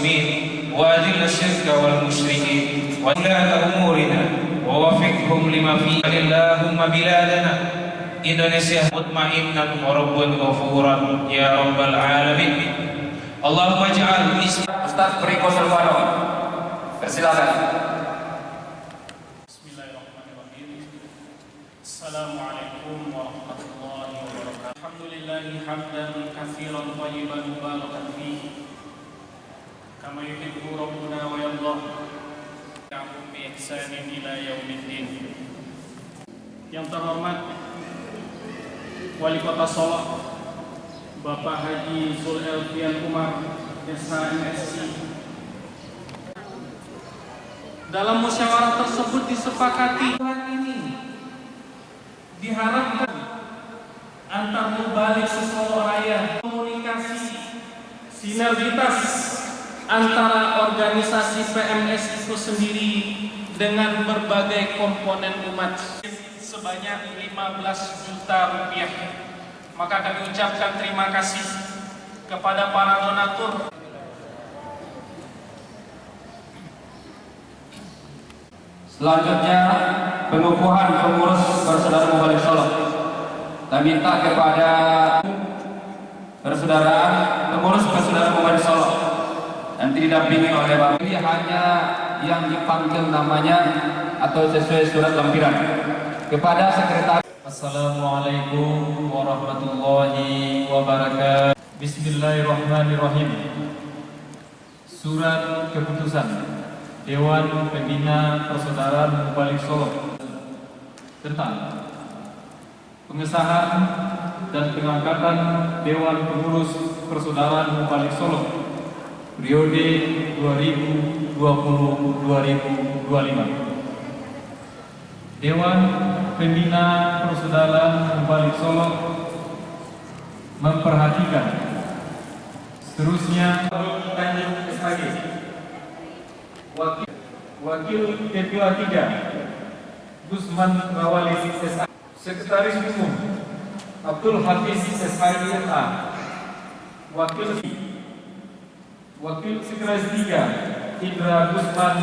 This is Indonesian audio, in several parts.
المسلمين وأذل الشرك والمشركين وولاة أمورنا ووفقهم لما فيه اللهم بلادنا Indonesia mutmainnah rabban ghafuran ya rabbal alamin. Allahumma ij'al Ustaz Riko Silvano, persilakan. Bismillahirrahmanirrahim. Assalamualaikum warahmatullahi wabarakatuh. Alhamdulillahi hamdan katsiran thayyiban mubarakan fihi kama yuhibbu rabbuna wa yardah. Ya'um bi ihsanin ila yaumiddin. Yang terhormat Wali Kota Solo Bapak Haji Zulelfian Umar SHMSI. Dalam musyawarah tersebut disepakati ini diharapkan antar mubalik Solo Raya komunikasi sinergitas antara organisasi PMS itu sendiri dengan berbagai komponen umat sebanyak 15 juta rupiah. Maka kami ucapkan terima kasih kepada para donatur. Selanjutnya pengukuhan pengurus persaudaraan Mubalik Solo. Kita minta kepada persaudaraan pengurus persaudaraan Mubalik Solo nanti didampingi oleh Bapak. Ini hanya yang dipanggil namanya atau sesuai surat lampiran kepada sekretaris. Assalamualaikum warahmatullahi wabarakatuh. Bismillahirrahmanirrahim. Surat keputusan Dewan Pembina Persaudaraan Mubalik Solo tentang pengesahan dan pengangkatan Dewan Pengurus Persaudaraan Mubalik Solo periode 2020-2025. Dewan Pembina Persaudaraan Mubalik Solo memperhatikan seterusnya Tanjung SHG, Wakil Ketua 3 Gusman Mawalis SH, Sekretaris Umum Abdul Hafiz SHG MA, Wakil Sekretaris 3 Indra Gusman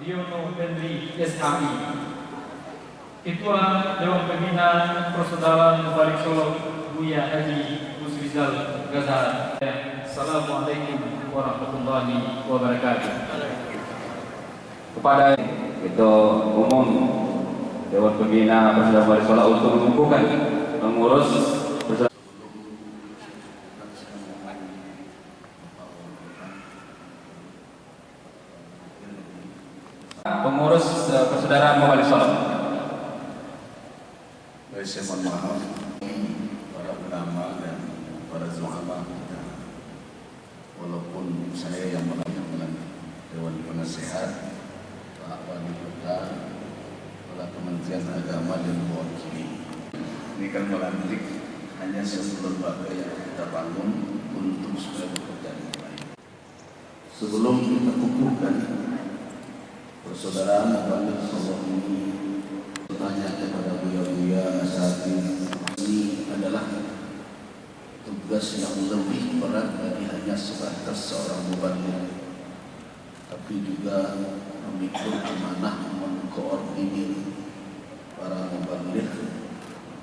Riono Henry SHI, Ketua Dewan Pembina Persaudaraan Mubalik Solo Buya Haji Musrizal Ghazal. Assalamualaikum warahmatullahi wabarakatuh. Kepada Ketua Umum Dewan Pembina Persaudaraan Mubalik Solo untuk mengukuhkan pengurus persaudaraan Mubalik Solo. Saya mohon maaf para ulama dan para zuhama kita, walaupun saya yang menang Dewan Penasehat, Pak Wali Kota, Kepala Kementerian Agama dan mewakili. Ini kan melantik hanya satu lembaga yang kita bangun untuk supaya bekerja dengan baik. Sebelum kita kukuhkan persaudaraan Mubalik Solo ini, tanya kepada buya-buya asatidz, ini adalah tugas yang lebih berat dari hanya sebatas seorang mubalik, tapi juga memikul amanah mengkoordinir para mubalik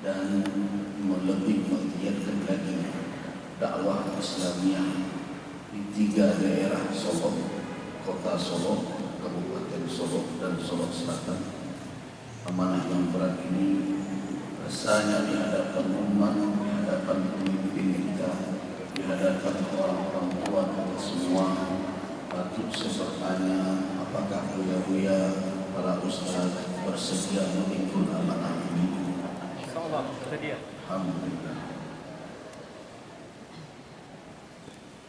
dan lebih menggiatkan lagi dakwah Islamiyah di 3 daerah Solo, Kota Solo, Kabupaten Solo, dan Solo Selatan. Amanah yang berat ini rasanya di hadapan umat, di hadapan pemimpin kita, di hadapan orang-orang tua kita semua, patut saya bertanya, apakah buya-buya para ustaz bersedia memikul amanah ini? Insyaallah bersedia. Alhamdulillah.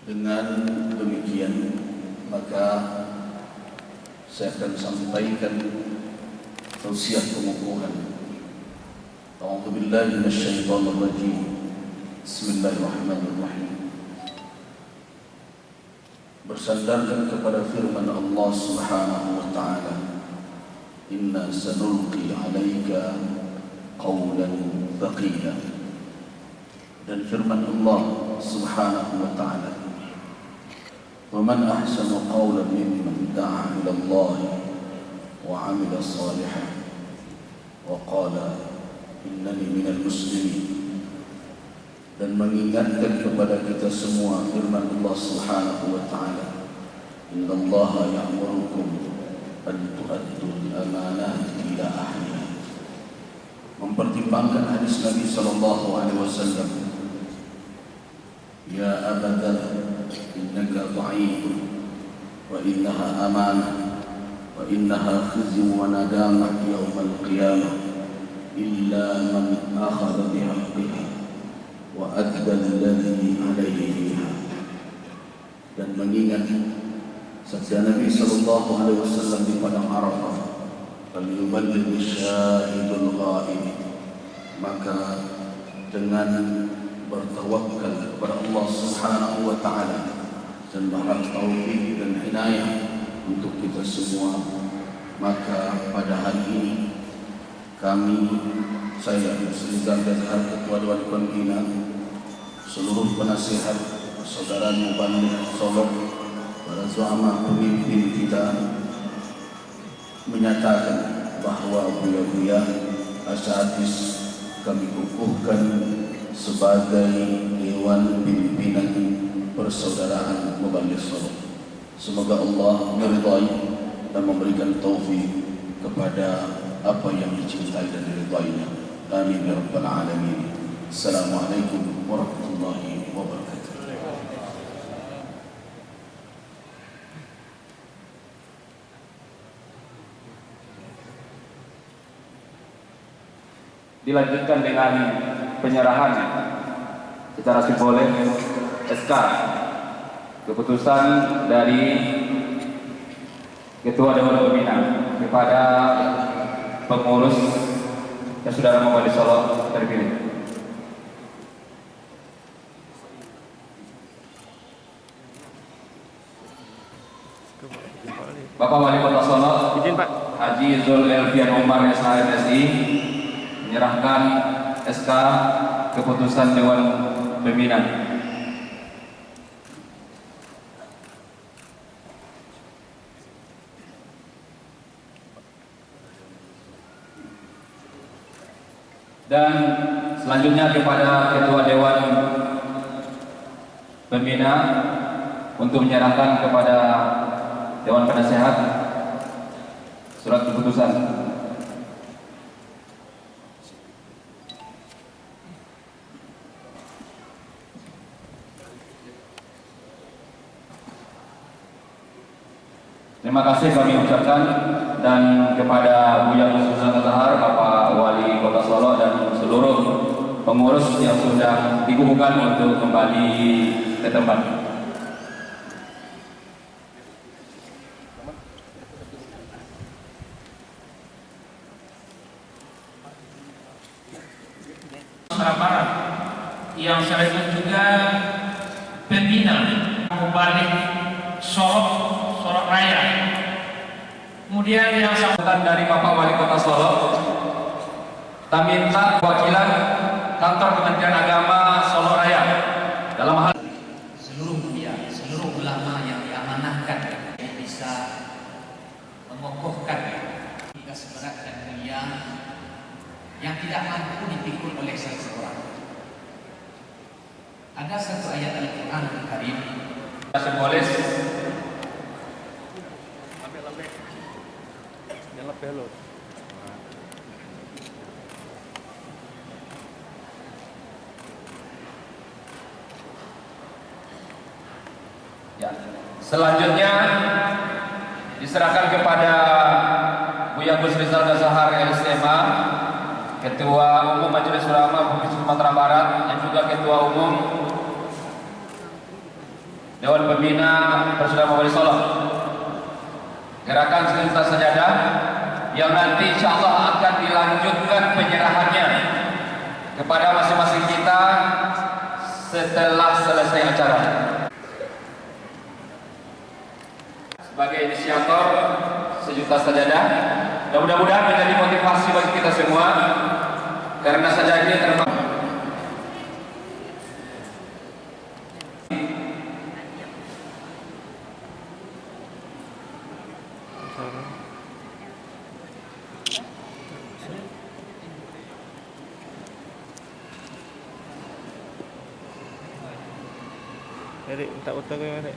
Dengan demikian maka saya akan sampaikan tausiah pengukuhan. A'udzu billahi minasyaitonir rajim. Bismillahirrahmanirrahim. Bersandarkan kepada firman Allah Subhanahu wa taala, "Inna sanulqi 'alaika qawlan thaqila." Dan firman Allah Subhanahu wa taala, ومن أحسن قولا ممن دعا إلى الله وعمل صالحا وقال إنني من المسلمين. Dan mengingatkan kepada kita semua firman Allah Subhanahu wa taala, innallaha ya'murukum an tu'addul amanati ila ahliha. Mempertimbangkan hadis Nabi sallallahu alaihi wasallam, ya abadar innaka dha'ifun wa innaha amanah wa innaha khizyun wa nadamah yawmal qiyamah illa man akhadha bihaqqiha wa adda alladhi alayhi fiha. Dan mengingat sabda Nabi sallallahu alaihi wasallam di padang Arafah, falyuballigh syahidul ghaib, maka dengan bertawakal kepada Allah Subhanahu wa taala dan berharap taufik dan hidayah untuk kita semua, maka pada hari ini kami, saya Rizal Azhar, Ketua Dewan Pembina, seluruh penasihat, saudara Mubaligh Solo, para zuama pemimpin kita, menyatakan bahwa Buya-Buya Asatidz kami kukuhkan sebagai Dewan Pimpinan Persaudaraan Mubaligh Solo. Semoga Allah meridai dan memberikan taufik kepada apa yang dicintai dan diridainya. Amin ya rabbal alamin. Assalamualaikum warahmatullahi wabarakatuh. Dilanjutkan dengan penyerahan secara simbolik SK keputusan dari Ketua Dewan Pembina kepada pengurus yang sudah Mubaligh Solo terpilih. Bapak Wali Kota Solo, Haji Zul Elfian Umar SHMSI, menyerahkan SK keputusan Dewan Pembina. Dan selanjutnya kepada Ketua Dewan Pembina untuk menyerahkan kepada Dewan Penasehat surat keputusan. Terima kasih kami ucapkan, dan kepada Buya Rizal Azhar, Bapak Wali Kota Solo, dan seluruh pengurus yang sudah dikukuhkan untuk kembali ke tempat. Sumatera Barat yang sekaligus juga pembina Mubaligh Solo Raya. Kemudian yang sambutan dari Bapak Wali Kota Solo, kami minta wakilan kantor Kementerian Agama Solo Raya dalam hal seluruh ulama yang diamanahkan bisa mengokohkan jika seberat dan mulia yang tidak mampu dipikul oleh seseorang. Ada satu ayat Al-Quran Al-Karim simbolis ya. Selanjutnya diserahkan kepada Buya Gus Rizal Azhar LSMA, Ketua Umum Majelis Ulama Provinsi Sumatera Barat, yang juga Ketua Umum Dewan Pembina Persaudaraan Mubaligh Solo. Gerakan Sejuta Sajadah yang nanti insya Allah akan dilanjutkan penyerahannya kepada masing-masing kita setelah selesai acara. Sebagai inisiator Sejuta Sajadah, dan mudah-mudahan menjadi motivasi bagi kita semua, karena sajadah ini termasuk Erik, minta foto ke Erik.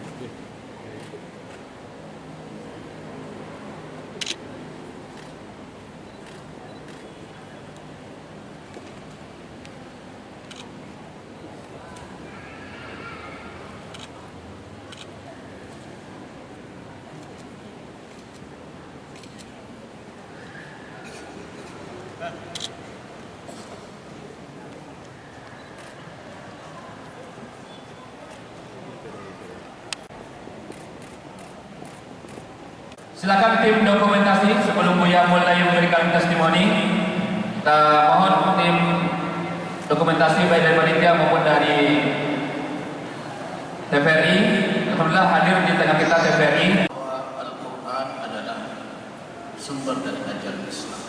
Silakan tim dokumentasi sebelum Buya mulai memberikan testimoni. Kita mohon tim dokumentasi baik dari panitia maupun dari TVRI. Alhamdulillah hadir di tengah kita TVRI. Al-Quran adalah sumber dari ajaran Islam.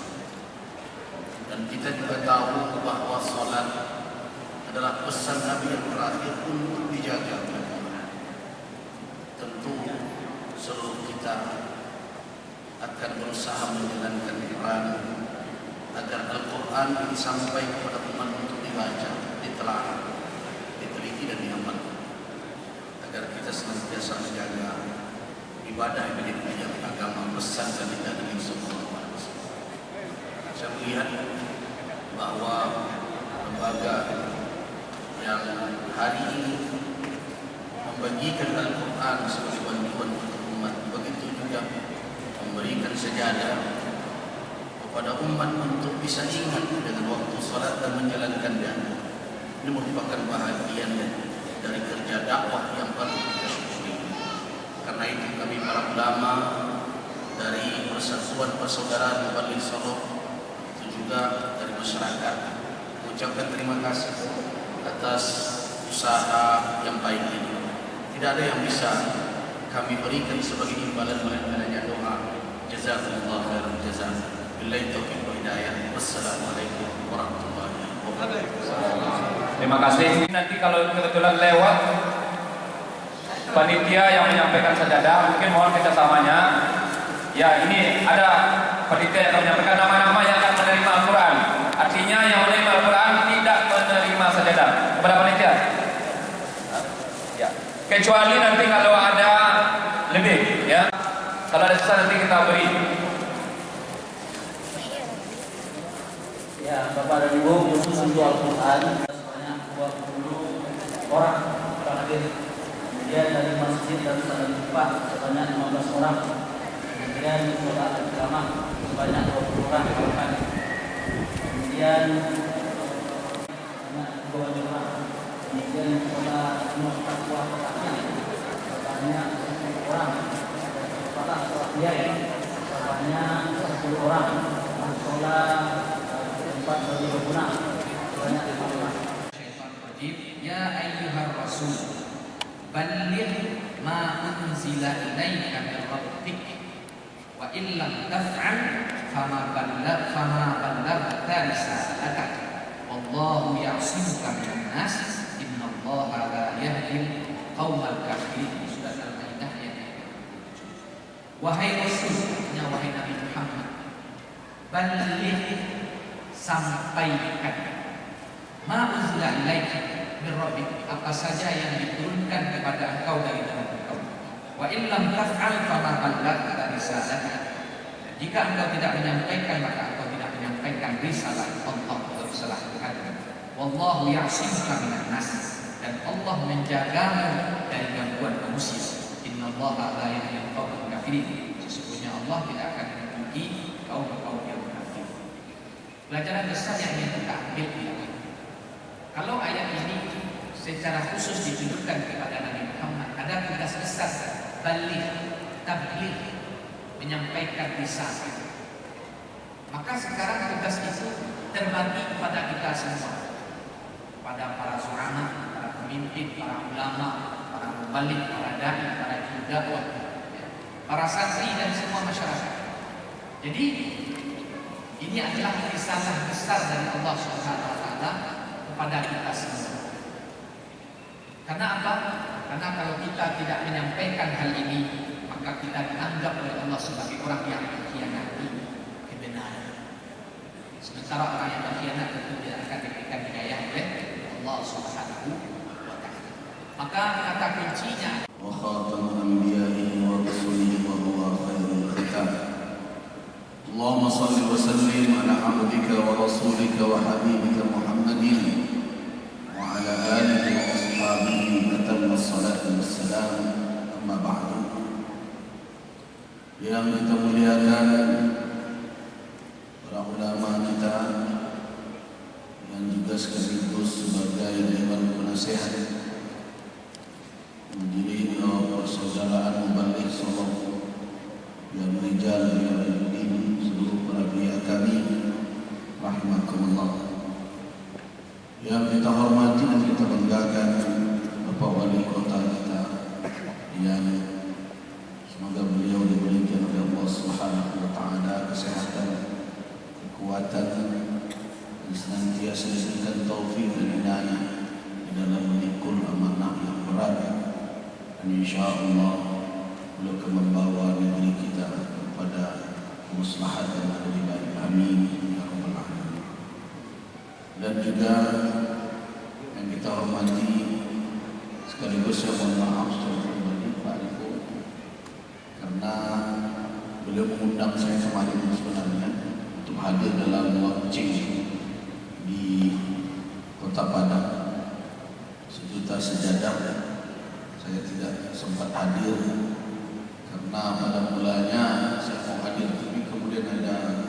Dan kita juga tahu bahwa salat adalah pesan Nabi yang terakhir untuk dijaga. Tentu seluruh kita akan berusaha menjalankan Quran agar Al-Quran ini sampai kepada umat untuk dibaca, ditelaah, diteliti dan diamalkan, agar kita senantiasa menjaga ibadah yang menjadi agama pesan dari Nabi Sallallahu Alaihi Wasallam. Saya melihat bahwa lembaga yang hari ini membagikan Al-Quran sebagai bantuan untuk umat, begitu juga memberikan sejadah kepada umat untuk bisa ingat dengan waktu salat dan menjalankannya. Ini merupakan bahagian dari kerja dakwah yang patut kita syukuri. Karena itu kami para ulama dari Persatuan Persaudaraan Mubalik Solo, itu juga dari masyarakat, mengucapkan terima kasih atas usaha yang baik ini. Tidak ada yang bisa kami berikan sebagai imbalan melainkan hanya doa. Jazakumullah khairan jazaa. Billahi taufiq wa hidayah. Wassalamualaikum warahmatullahi wabarakatuh. Terima kasih. Nanti kalau kebetulan lewat panitia yang menyampaikan sajadah, mungkin mohon kerjasamanya. Ya, ini ada panitia yang menyampaikan nama-nama yang akan menerima Al-Quran. Artinya yang menerima Al-Quran tidak menerima sajadah. Kepada panitia. Ya. Kecuali nanti kalau ada lebih, ya. Kalau ada sisa nanti kita beri. Ya, Bapak dan Ibu, khusus untuk Al-Quran sebanyak 20 orang hadir. Kemudian dari masjid dan salat Jumat sebanyak 15 orang. Kemudian sholat al-Qiyamah sebanyak 20 orang. Kemudian sebanyak 2 orang. Kemudian sholat Musafah kotaknya sebanyak 10 orang. Sholat biaya sebanyak 10 orang. Sholat tempat bagi berguna sebanyak 15. Ya ayyuhar rasul balligh ma unzila ilaika min rabbik wa in lam taf'al fama ballaghta risalata wallahu ya'simuka minan nas innallaha la yahdil qaumal kafirin. Surat Al-Maidah ayat 7. Wahai rasul, wahai Nabi Muhammad, balligh, sampaikan ma unzila ilaika min rabbik, apa saja yang diturunkan kepada engkau dari Tuhan engkau. Wa in lam taf'al fama ballaghta risalata. Jika engkau tidak menyampaikan, maka engkau tidak menyampaikan risalah Allah, risalah Tuhan. Wallahu ya'simuka minan nas, dan Allah menjagamu dari gangguan manusia. Innallaha la yahdil qaumal kafirin. Sesungguhnya Allah tidak akan menunjuki kaum-kaum yang kafir. Pelajaran besar yang ingin kita ambil ialah kalau ayat ini secara khusus ditujukan kepada Nabi Muhammad, ada tugas besar, baligh, tabligh, menyampaikan risalah. Maka sekarang tugas itu terbagi kepada kita semua, pada para ulama, para pemimpin, para ulama, para mubalik, para dai, para juru dakwah, para santri dan semua masyarakat. Jadi ini adalah risalah besar dari Allah Subhanahu wa taala kepada kita semua. Karena apa? Karena kalau kita tidak menyampaikan hal ini, maka kita dianggap oleh Allah Allah sebagai orang yang mengkhianati kebenaran. Sementara orang yang berkhianat tentu tidak akan diberikan hidayah oleh Allah Subhanahu wa taala. Maka kata kuncinya wa khatamul anbiya'i wa rusulihi wa huwa khairul khitam. Allahumma salli wa sallim ala abdika wa rasulika wa habibika Muhammadin wa ala alihi wa ashabihi atamma salatu wassalam. Amma ba'du. Yang kita muliakan para ulama kita yang juga sekaligus sebagai dewan penasehat pendiri persaudaraan Mubalik Solo yang rijal yang ini seluruh para pihak kami rahimakumullah. Yang kita hormati dan kita banggakan Bapak Wali Kota kita yang semoga beliau diberikan oleh Allah Subhanahu wa taala kesehatan, kekuatan dan senantiasa diberikan taufik dan hidayah di dalam memikul amanah yang berat. Dan insyaallah beliau akan membawa negeri kita kepada kemaslahatan yang lebih baik. Amin ya rabbal alamin. Dan juga yang kita hormati sekaligus saya mohon maaf secara pribadi Pak Riko, karena beliau mengundang saya kemarin sebenarnya untuk hadir dalam launching di Kota Padang Sejuta Sejadah. Saya tidak sempat hadir karena pada mulanya saya mau hadir, tapi kemudian ada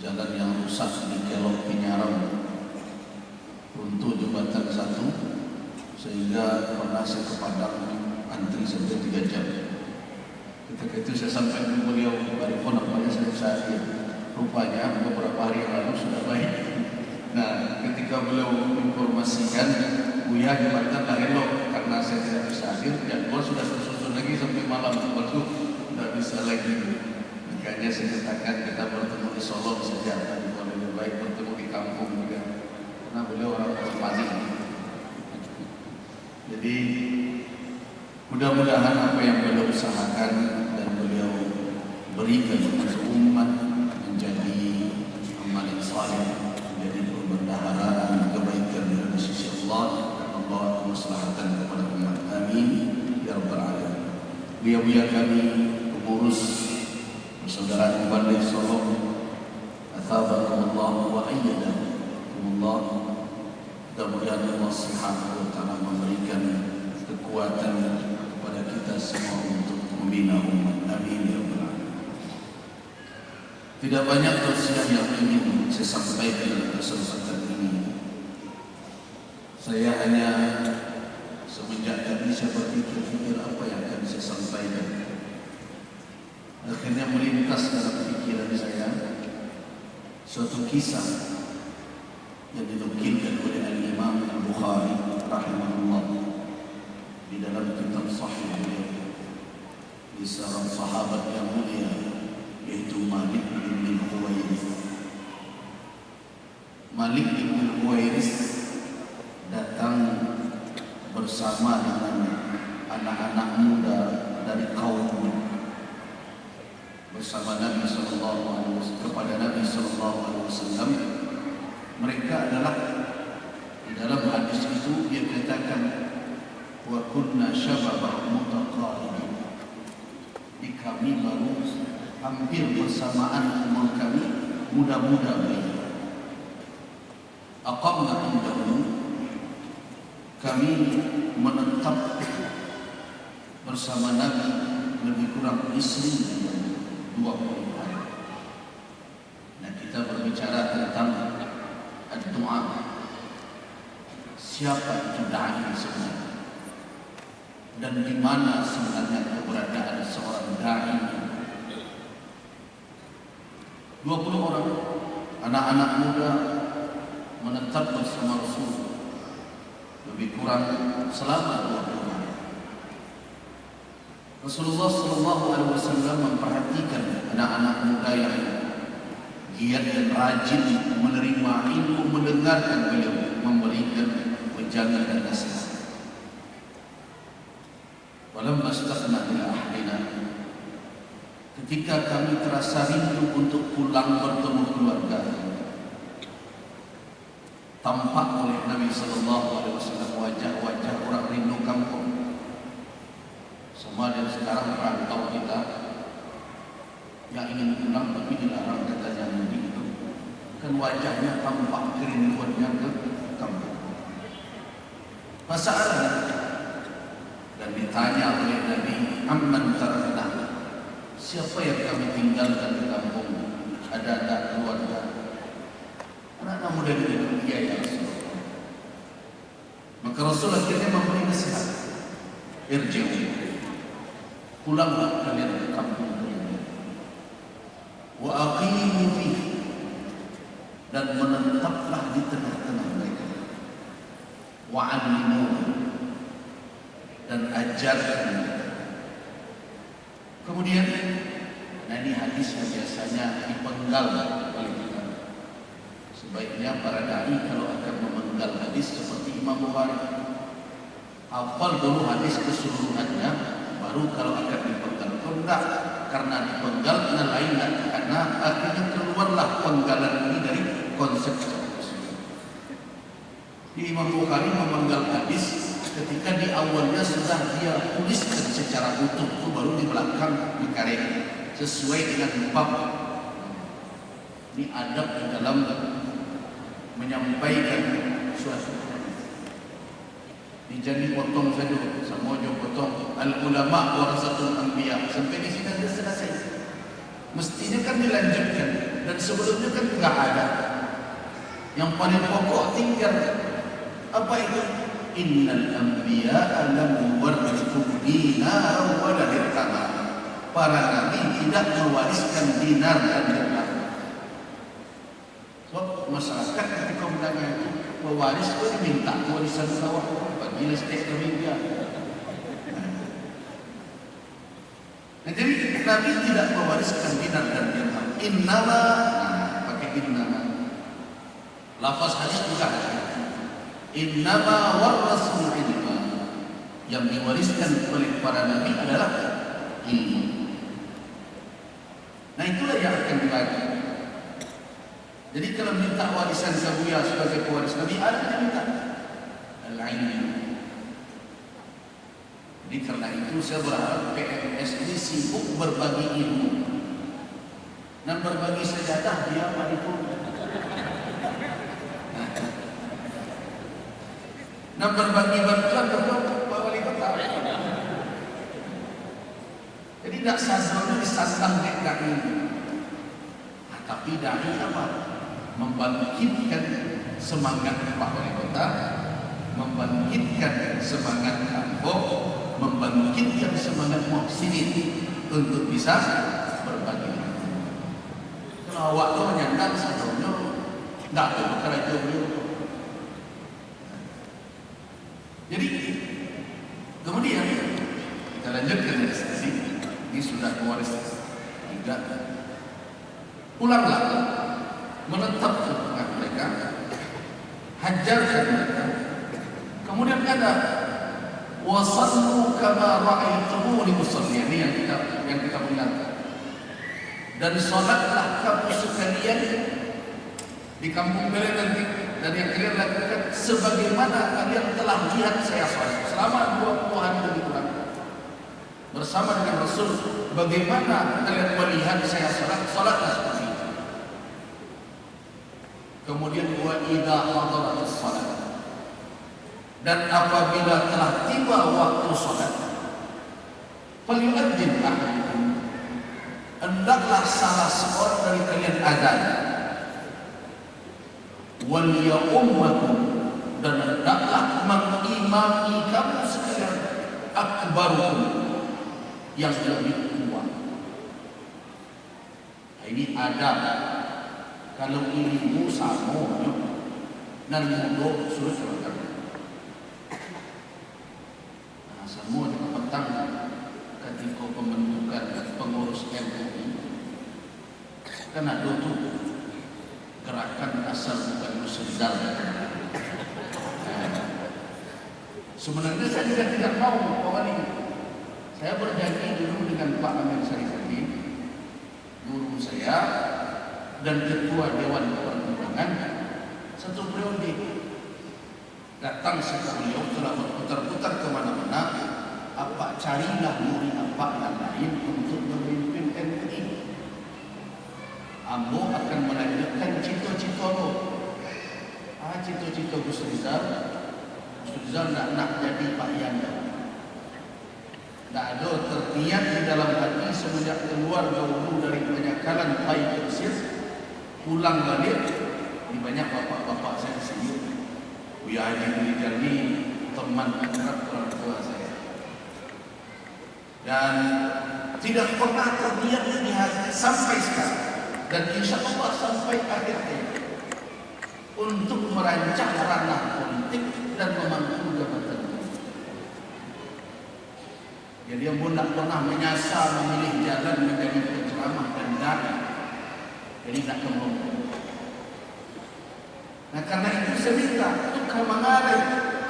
jalan yang rusak di Kelok Pinyaram untuk jembatan 1, sehingga pernah saya ke Padang antri sampai 3 jam. Ketika itu saya sampaikan ke beliau, "Barifon, nampaknya saya bisa hadir." Rupanya beberapa hari yang lalu sudah baik. Nah, ketika beliau informasikan, Buya jembatan tak elok karena saya tidak bisa hadir, jadwal sudah tersusun lagi sampai malam. Waduh, tidak bisa lagi. Makanya saya katakan kita bertemu di Solo saja, kalau lebih baik bertemu di kampung juga, karena beliau orang Panik. Jadi mudah-mudahan apa yang beliau usahakan dan beliau berikan kepada umat menjadi amal yang saleh, menjadi perbendaharaan kebaikan dari sisi Allah dan membawa kemaslahatan kepada umat. Amin ya rabbal alamin. Buya-buya kami, pengurus persaudaraan Mubalik Solo, athabakumullah wa ayyadakumullah. Mudah-mudahan Allah Subhanahu wa taala memberikan kekuatan kepada kita semua untuk membina umat. Amin ya rabbal alamin. Tidak banyak tausiah yang ingin saya sampaikan dalam kesempatan ini. Saya hanya semenjak tadi saya berpikir apa yang akan saya sampaikan. Akhirnya melintas dalam pikiran saya suatu kisah yang dinukilkan oleh Al-Imam Al-Bukhari rahimahullah di dalam kitab Sahih beliau, kisah sahabat yang mulia yaitu Malik bin Huwairis. Malik bin Huwairis datang bersama dengan anak-anak muda dari kaumnya bersama Nabi sallallahu alaihi wasallam. Kepada Nabi sallallahu alaihi wasallam mereka adalah, di dalam hadis itu dia katakan, wa kunna syababan mutaqaribin. Di kami baru hampir bersamaan umur kami, muda-muda begitu. Aqamna indahu, kami menetap bersama Nabi lebih kurang istri 20 hari. Nah, kita berbicara tentang doa. Siapa itu dai sebenarnya? Dan di mana sebenarnya keberadaan seorang dai? 20 orang anak-anak muda menetap bersama Rasul lebih kurang selama 20 hari. Rasulullah SAW memperhatikan anak-anak muda yang giat dan rajin menerima ilmu, mendengarkan beliau, memberikan wejangan dan nasihat. Walamma istaqna ila ahlina, ketika kami terasa rindu untuk pulang bertemu keluarga, tampak oleh Nabi SAW wajah-wajah orang rindu kampung. Semua dari sekarang perantau kita yang ingin pulang tapi dilarang, katanya Nabi itu kan wajahnya tampak kerinduannya ke kampung. Masalah dan ditanya oleh Nabi, amman tarakna, siapa yang kami tinggalkan di kampung? Ada keluarga, anak-anak muda itu? Iya ya Rasulullah. Maka Rasul akhirnya memberi nasihat, irji'u, pulanglah kalian ke kampung kalian, wa aqimu fihi, dan menetaplah di tengah-tengah mereka, wa 'allimu, dan ajarkan mereka. Kemudian, nah ini hadis yang biasanya dipenggal oleh kita. Sebaiknya para dai kalau akan memenggal hadis seperti Imam Bukhari, hafal dulu hadis keseluruhannya, baru kalau akan dipenggal. Kalau enggak, karena dipenggal karena lain, karena akhirnya keluarlah penggalan ini dari konsep tersebut. Di Imam Bukhari memenggal hadis ketika di awalnya sudah dia tuliskan secara utuh, itu baru di belakang dikaret sesuai dengan bab. Ini adab di dalam menyampaikan suatu. Jadi potong saja, semua jauh potong. Al ulama warasatul anbiya, sampai di sini sudah selesai. Mestinya kan dilanjutkan, dan sebelumnya kan enggak ada. Yang paling pokok tinggal apa itu? Innal anbiya lam yuwarithu dinar wa dirham. Para nabi tidak mewariskan dinar dan dirham. Sebab masyarakat ketika mendengar itu mewaris itu diminta warisan sawah bagi listrik kemeja. Nah, jadi nabi tidak mewariskan dinar dan dirham. Innama, pakai innama. Lafaz hadis juga innama warasul ilma, yang diwariskan oleh para nabi adalah ilmu. Nah itulah yang akan dibagi. Jadi kalau minta warisan Sabuya sebagai pewaris nabi, ada yang minta al-ilmu. Jadi karena itu saya berharap PMS ini sibuk berbagi ilmu dan berbagi sejadah dia paripurna. Dan berbagi bantuan untuk wali kota. Jadi tidak sasarannya disandang dai. Nah, tapi dai apa? Membangkitkan semangat Pak Wali Kota, membangkitkan semangat kampung, membangkitkan semangat muhsinin untuk bisa berbagi. Kalau waktu menyandang sebelumnya, tidak ada perkara itu beliau. Jadi kemudian kita lanjutkan diskusi. Ini sudah mewaris juga. Pulanglah, menetap di tengah mereka, hajarkan mereka. Kemudian ada wasallu kama ra'aitumuni usalli, ini yang kita bilang. Dan salatlah kamu sekalian di kampung kalian nanti, dan yang kalian lakukan sebagaimana kalian telah lihat saya salat selama 20 hari lebih kurang bersama dengan Rasul. Bagaimana kalian melihat saya salat, salatlah seperti itu. Kemudian wa idza hadaratus salat, dan apabila telah tiba waktu salat, falyu'adzin ahadukum, hendaklah salah seorang dari kalian azan, wal ya'ummakum, dan hendaklah mengimami kamu sekalian akbarukum, yang lebih tua. Nah, ini adab. Kalau ilmu sama dan mudah suruh seragam. Nah, semua di petang ketika pembentukan pengurus MUI kan ada tuh gerakan asal bukan musydar. Sebenarnya saya juga tidak mau Pak Wali. Saya berjanji dulu dengan Pak Amir Syarifudin, saya dan Ketua Dewan Pertimbangan satu periode. Datang setelah beliau telah berputar-putar kemana-mana, apa carilah murid apa yang lain untuk memimpin MUI. Ambo akan melanjutkan cita-cita lo. Cita-cita Gus Rizal. Gus Rizal nak jadi Pak Yanda. Tak ada terniat di dalam hati semenjak keluar dahulu dari penyakalan Pai Persir, pulang balik di banyak bapak-bapak saya di sini. Buya Haji Rizal ini teman akrab orang tua saya, dan tidak pernah terniat di hati sampai sekarang, dan insya Allah sampai akhir hayat untuk merancang ranah politik dan memangku jabatan. Jadi yang pun tak pernah menyasar memilih jalan menjadi penceramah dan dai. Jadi tak kembang. Nah karena itu saya minta tukar mengalir.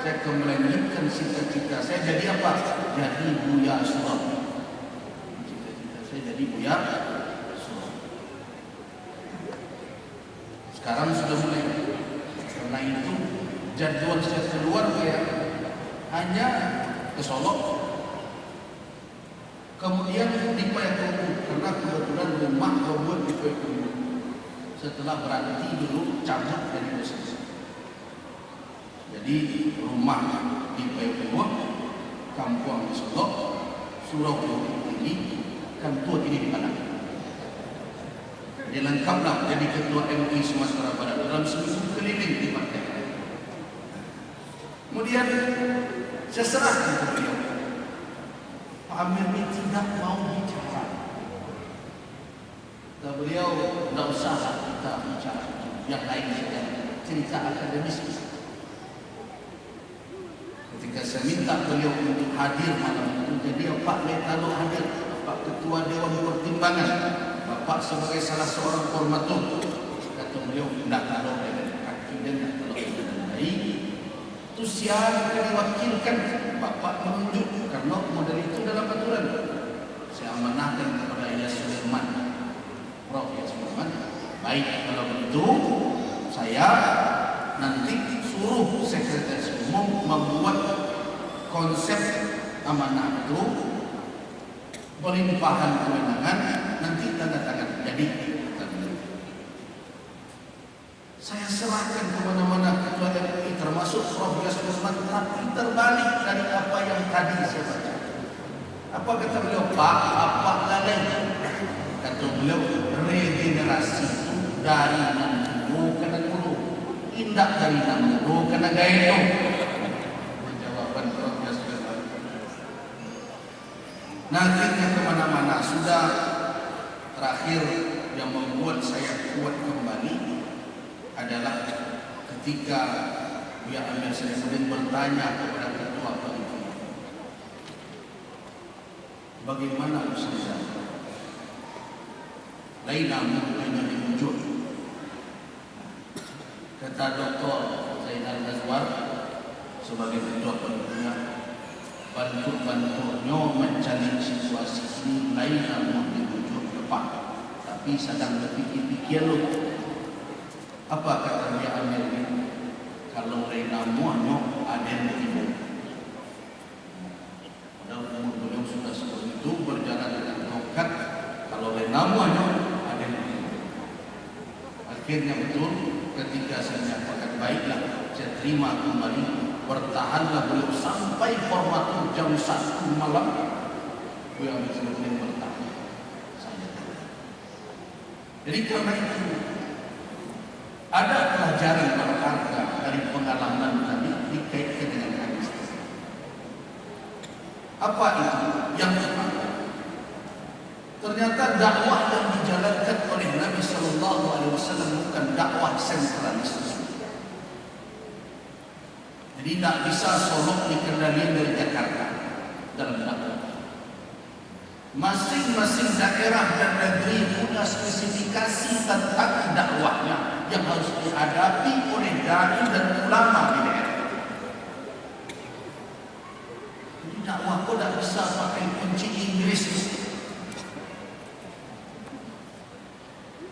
Saya akan melanjutkan cita-cita saya jadi apa? Jadi Buya Surau. Cita-cita saya jadi Buya Surau. Sekarang sudah mulai. Karena itu jadwal saya keluar hanya ke Solo. Kemudian di Payakumbuh, karena kebetulan rumah berbuat di Payakumbuh. Setelah berhenti dulu cabut dari posisi. Jadi rumah di Payakumbuh, kampung di Solo, surau ini, kantor ini di Padang. Jadi lengkaplah jadi ketua MUI Sumatera Barat dalam seminggu keliling di Padang. Kemudian saya serahkan ke beliau. Pak Amir ini tidak mau bicara. Dan beliau tidak usah kita bicara yang lain saja, cerita akademis. Ketika saya minta beliau untuk hadir malam itu, jadi Pak Letalo hadir, Pak Ketua Dewan Pertimbangan, Bapak sebagai salah seorang formatur. Kata beliau tidak kalau dengan kaki dan tidak kalau dengan baik. Itu siapa yang diwakilkan Bapak menunjuk karena model itu dalam aturan. Saya amanahkan kepada Ilyas Sulaiman, Prof. Ilyas Sulaiman. Baik kalau begitu, saya nanti suruh Sekretaris Umum membuat konsep amanah itu, pelimpahan kewenangan, nanti tanda tangan. Jadi saya serahkan kemana-mana ketua MUI termasuk Prof. Ilyas Sulaiman, tapi terbalik dari apa yang tadi saya baca. Apa kata beliau? Pak, apa lalai? Kata beliau, regenerasi itu dari Namdo ke Guru, indah dari Namdo ke Gayo. Jawaban Prof. Ilyas Sulaiman. Nanti kemana-mana sudah terakhir yang membuat saya kuat kembali adalah ketika Buya Amir Saifuddin bertanya kepada ketua panitia, bagaimana Ustazah? Lain namanya diwujud. Kata Dr. Zainal Nazwar sebagai ketua panitia, bantu-bantunya mencari situasi ini lain namanya diwujud depan, tapi sedang berpikir-pikir loh. Apa kata Buya Amir ini? Kalau Reina Muanyo ada yang ibu. Padahal umur beliau sudah seperti itu berjalan dengan tongkat. Kalau Reina Muanyo ada yang ibu. Akhirnya betul ketika saya nyatakan baiklah, saya terima kembali. Bertahanlah beliau sampai formatur jam 1 malam. Buya Amir Saifuddin bertahan. Saya tahu. Jadi karena itu ada pelajaran berharga dari pengalaman tadi dikaitkan dengan hadis. Apa itu? Yang pertama, ternyata dakwah yang dijalankan oleh Nabi Sallallahu Alaihi Wasallam bukan dakwah sentralis. Jadi tidak bisa Solo dikendalikan dari Jakarta dalam dakwah. Masing-masing daerah dan negeri punya spesifikasi tentang dakwahnya yang harus dihadapi oleh dai dan ulama di daerah. Jadi dakwah kok tidak bisa pakai kunci Inggris.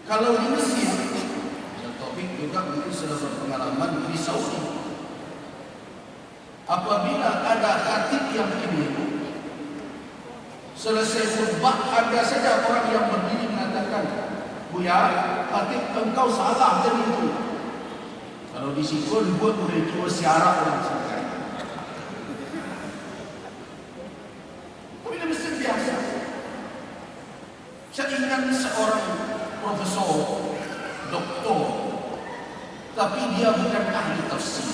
Kalau di Mesir, yang Taufik juga mungkin sudah berpengalaman di Saudi. Apabila ada khatib yang keliru, selesai khutbah ada saja orang yang berdiri mengatakan, "Buya, khatib engkau salah tadi itu." Kalau di situ dibuat oleh itu siaran orang sekali. Tapi ini mesti biasa. Saya ingat seorang profesor, doktor, tapi dia bukan ahli tafsir.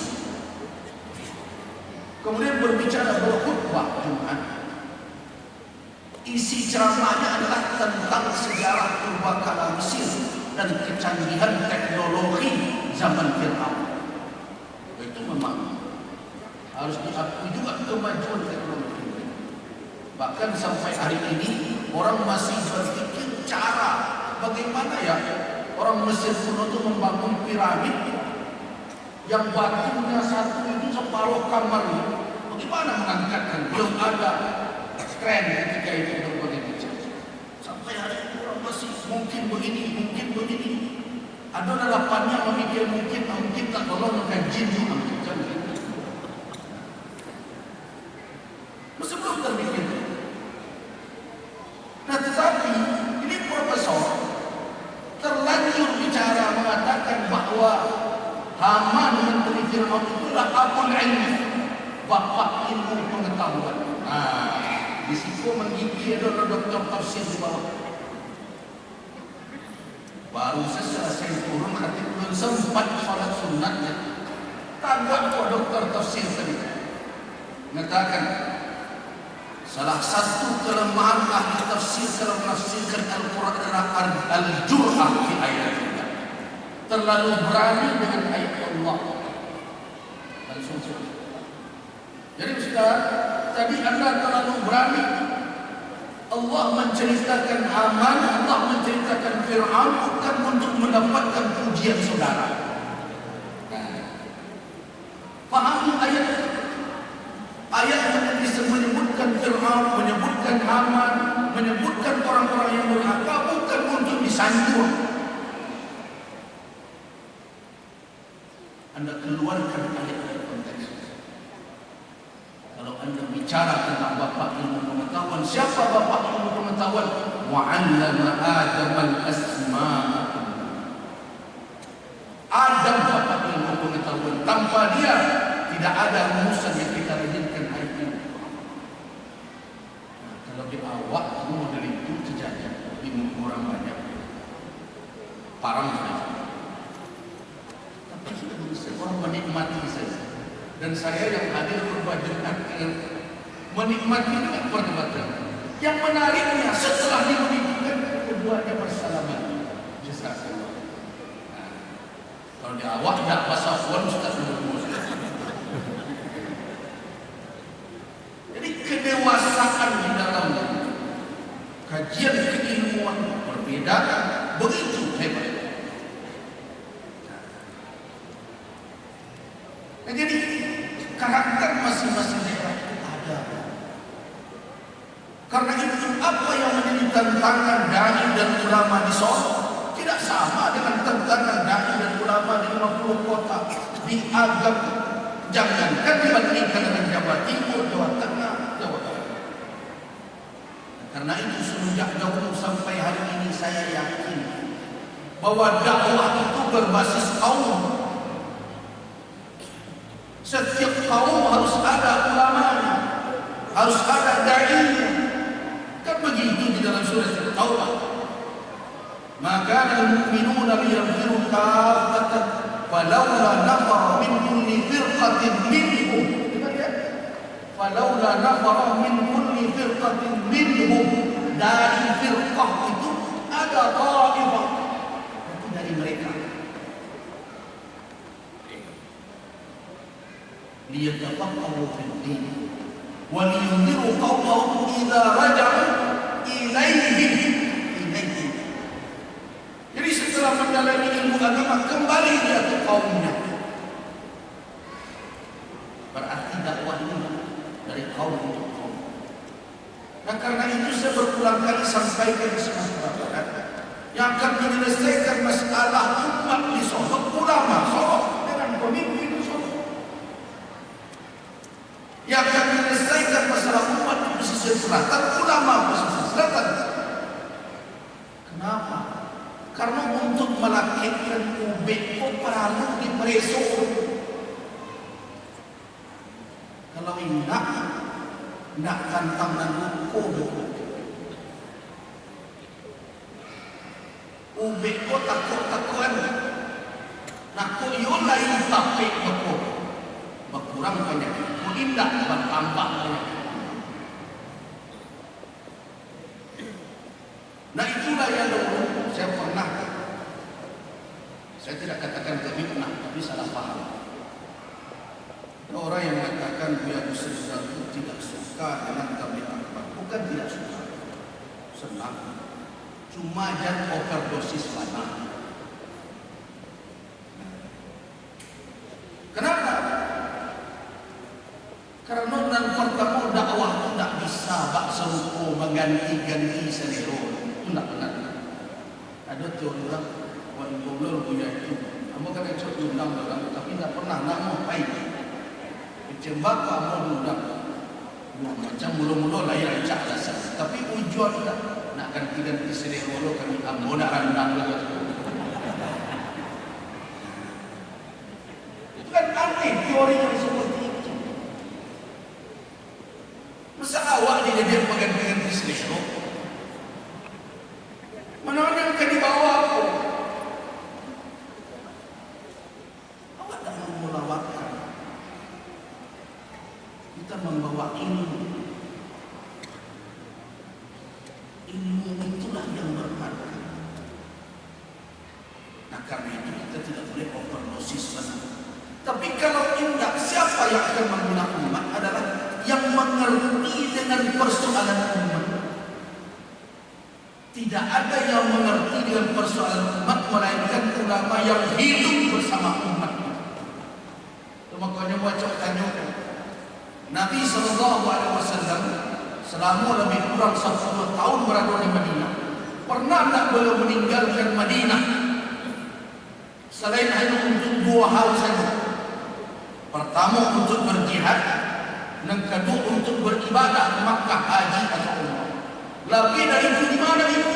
Kemudian berbicara berkhutbah Jumat. Isi ceramahnya adalah tentang sejarah purbakala Mesir dan kecanggihan teknologi zaman Fir'aun. Itu memang harus diakui juga kemajuan teknologi. Bahkan sampai hari ini orang masih berpikir cara bagaimana ya orang Mesir kuno itu membangun piramid yang batunya satu itu separuh kamar ini. Bagaimana mengangkatkan? Belum ada keren ketika itu berbagai macam. Sampai hari ini orang masih mungkin begini, mungkin begini. Ada lalapannya memikir mungkin tak tolong dengan jin mungkin. Masih belum terpikir. Nah tetapi ini profesor terlanjur bicara mengatakan bahwa Haman menteri Fir'aun itulah abul ilmi, bapak ilmu pengetahuan. Di situ menggigil ada doktor tafsir di bawah. Baru selesai turun khatib belum sempat salat sunatnya. Tangga kok doktor tafsir tadi mengatakan salah satu kelemahan ahli tafsir dalam menafsirkan Al-Quran adalah al-jur'ah di ayatnya. Terlalu berani dengan ayat Allah. Jadi Ustaz, tadi Anda terlalu berani. Allah menceritakan Haman, Allah menceritakan Fir'aun bukan untuk mendapatkan pujian saudara. Pahami ayat. Ayat yang menyebutkan Fir'aun, menyebutkan Haman, menyebutkan orang-orang yang durhaka bukan untuk disanjung. Anda keluarkan ayat dari konteks. Kalau Anda bicara tentang bapak ilmu pengetahuan, siapa bapak ilmu pengetahuan? Wa'allama Adam al-asma'a. Adam bapak ilmu pengetahuan. Tanpa dia tidak ada rumusan yang kita inginkan hari ini. Nah, kalau di awal model itu terjadi di orang banyak. Parang saja. Orang menikmati saja. Dan saya yang hadir berbahagia menikmati dengan perdebatan. Yang menariknya setelah dimedikan keduanya bersalaman. Jazakallah. Nah, kalau di awal tidak pasal suan Ustaz Nurul. Jadi kedewasaan di dalam kajian keilmuan berbeda begitu hebat. Nah, jadi karakter masing-masing daerah itu ada. Karena itu apa yang menjadi tantangan dai dan ulama di Solo tidak sama dengan tantangan dai dan ulama di 50 kota di Agam. Jangankan dibandingkan dengan Jawa Timur, Jawa Tengah, Jawa Barat. Karena itu semenjak dahulu sampai hari ini saya yakin bahwa dakwah itu berbasis kaum. Setiap kaum harus ada ulamanya, harus ada dai-nya. Kan begitu di dalam surah At-Taubah. Maka al-mu'minuna liyamfiru kaffatan falawla nafara min kulli firqatin minhum. Falawla nafara min kulli firqatin minhum. Dari firqah itu ada ta'ifah. Itu dari mereka. ليتفقهوا في الدين ولينذروا قومهم إذا رجعوا إليهم. Jadi setelah mendalami ilmu agama kembali dia ke kaumnya. Berarti dakwah ini dari kaum untuk kaum. Nah karena itu saya berulang kali sampaikan di Sumatera Barat, yang akan menyelesaikan masalah umat di Sorong, ulama Sorong dengan pemimpin Sorong, yang akan menyelesaikan masalah umat di pesisir selatan, ulama pesisir selatan. Kenapa? Karena untuk melakitkan ubek kok perlu diperesok. Kalau nak tantang dan ukur ubek ko takut-takuan nak ko yun lain tapik ko berkurang banyak ko indah bertambah banyak. Nah itulah yang dulu saya pernah, saya tidak katakan kami pernah, tapi salah paham. Ada orang yang mengatakan Buya Yusri itu tidak suka dengan tabligh akbar. Bukan tidak suka, senang. Cuma jangan overdosis banyak. Kenapa? Karena dan pertama dakwah itu tidak bisa bak serupa mengganti-ganti selera. Itu tidak benar. Ada teori orang wan goblol Buya itu. Kamu kan yang cocok undang orang, tapi tidak pernah nama baik. Cembak kamu undang. Macam mula-mula layar cak alasan, tapi ujung tidak. Nak ganti-ganti selera kami ambo nak randang lagi. Itu kan aneh teorinya seperti itu. Masa awak dia mengganti-ganti selera? Mana yang akan dibawa aku? Awak tak mau melawatkan. Kita membawa ilmu. Ilmu itulah yang berharga. Nah karena itu kita tidak boleh overdosis benar. Tapi kalau tidak, siapa yang akan membina umat adalah yang mengerti dengan persoalan umat. Tidak ada yang mengerti dengan persoalan umat melainkan ulama yang hidup bersama umat. Makanya baca tanyakan Nabi SAW selama lebih kurang 10 tahun berada di Madinah, pernah tak beliau meninggalkan Madinah selain hanya untuk 2 hal saja. Pertama untuk berjihad, yang kedua untuk beribadah ke Makkah, haji atau umrah. Lebih dari itu di mana itu?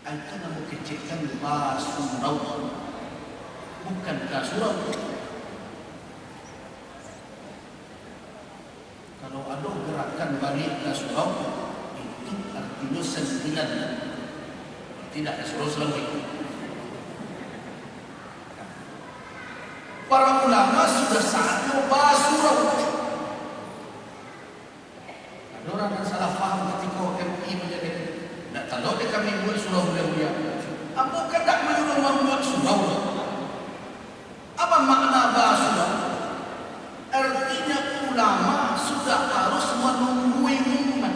Itu nama kecilkan basurau, bukan kasurau. Kalau ada gerakan balik ke surau, itu artinya sentilan. Tidak surau selalu itu. Para ulama sudah saatnya basurau. Ada orang yang salah faham ketika MUI menjadi tidak tahu dia kami buat surau Buya. Apakah tak menyuruh membuat surau? Apa makna basurau? Artinya ulama sudah harus menunggui umat.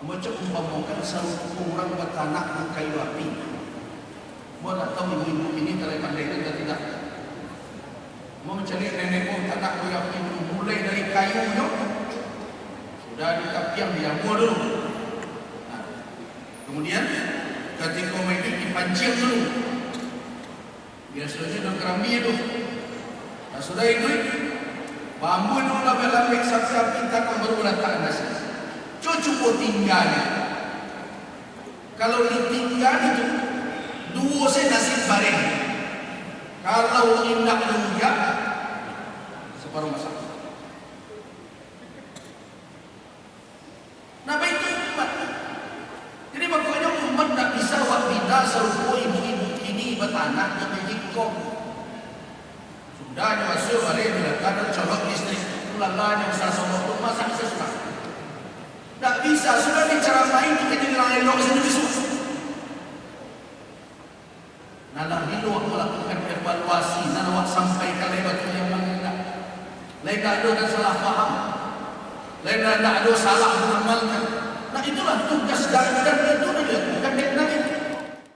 Macam umpamakan seorang bertanak di kayu api. Mau tak tahu ibu-ibu ini telah pandai atau tidak? Mau mencari nenek pun tanak kayu api mulai dari kayunya sudah dikapiang dia mau dulu. Nah, kemudian ketika mereka dipancing dulu, biasanya dah kerami itu. Nah, sudah itu bambu itu label-label saksi api takkan baru letak nasi. Cukup tinggalnya. Kalau ditinggal itu 2 sen nasi bareng. Kalau indah luya separuh masak. Nah itu umat. Jadi makanya umat tak bisa buat bidah serupa ibu-ibu ini bertanah dan menjikong. Sudah masuk hari diletakkan colok listrik. Ulanglah yang usah somok itu masak sesuatu. Tak bisa, sudah diceramain kita jadi elok sendiri semua. Nalar dulu aku lakukan evaluasi, nalar sampai ke lewat yang mengendak. Leka ada dan salah faham. Leka ada salah mengamalkan.